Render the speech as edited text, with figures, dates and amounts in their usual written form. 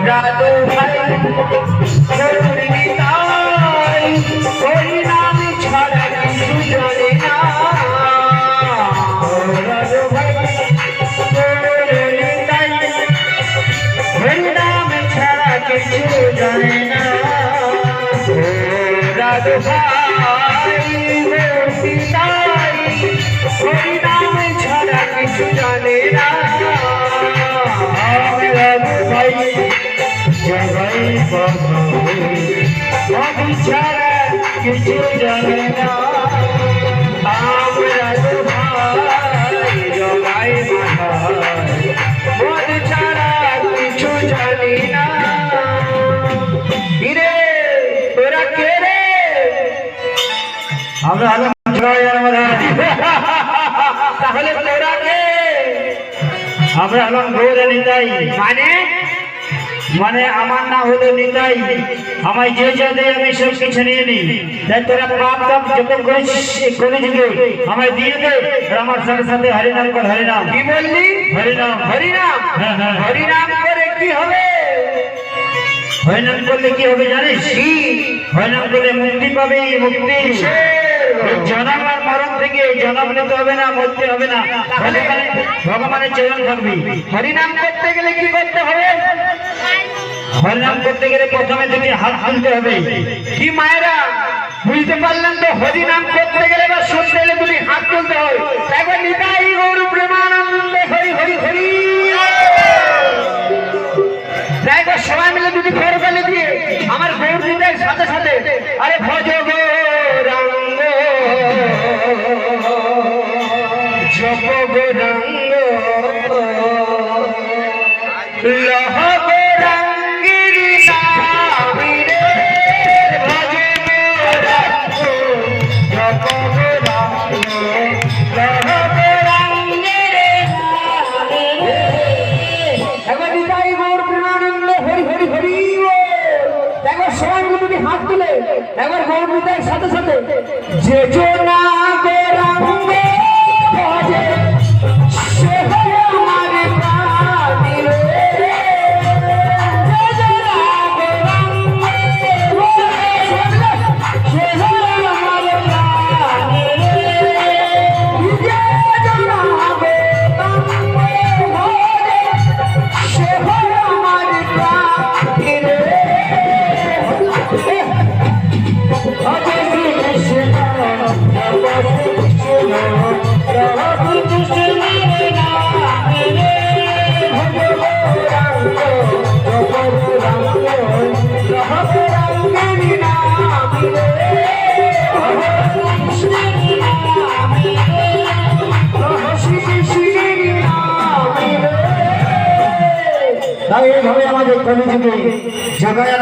রাধু ভাই নিতাই হরি নাম ছাড়া কিছু জানে না রাধু ভাই নিতাই হরি নাম ছাড়া কিছু জানে না রাধু ভাই নিতাই হরি নাম ছাড়া কিছু জানে না রাধু ভাই জগাই বাবা ছাড়া কিছু জানে না রাধু ভাই জগাই বাবা ছাড়া কিছু জানি না রে তোরা কে রে আমরা তাহলে তোরা কে আমরা হলাম গৌর নিতাই মানে আমার না হলো নিতাই আমায় যে যা দেয় আমি সব কিছু নিয়ে নিই তাই তোরা পাপ তাপ যত করেছিস আমায় দিয়ে দে আমার সাথে সাথে হরিনাম কর হরিনাম কি বললি হরিনাম হরিনাম হরিনাম করে কি হবে হরিনাম করলে কি হবে জানিস কি হরিনাম করলে মুক্তি পাবে মুক্তি জনম আর মরণ থেকে জনম নিতে হবে না মরতে হবে না ভগবানের চরণ থাকবি হরিনাম করতে গেলে কি করতে হবে হরিনাম করতে গেলে প্রথমে তুমি হাত তুলতে হবে কি মায়েরা বুঝতে পারলেন তো হরিনাম করতে গেলে বা শুনতে গেলে তুমি হাত তুলতে হবে একবার নিতাই গৌর প্রেমানন্দ হরি হরি হরি একবার সবাই মিলে দুটি ঘর গালে দিয়ে আমার গৌর নিতাই সাথে সাথে আরে ভজ গৌরাঙ্গ জপ গৌরাঙ্গ লহ গৌরাঙ্গিরি নামি রে ভজ গৌরাঙ্গ জপ গৌরাঙ্গ লহ গৌরাঙ্গিরি নামি রে একবার নিতাই গৌর প্রেমানন্দ হরি হরি হরি একবার সবাই মিলে তুমি হাত তুলে একবার গৌর নিতাই সাথে সাথে যে জনা গৌরাঙ্গ ভজে সে আমার প্রাণী রে যে জনা গৌরাঙ্গ ভজে সে আমার প্রাণী রে যে জনা গৌরাঙ্গ ভজে সে আমার প্রাণী রে এইভাবে আমাদের কলিযুগে জগায়ার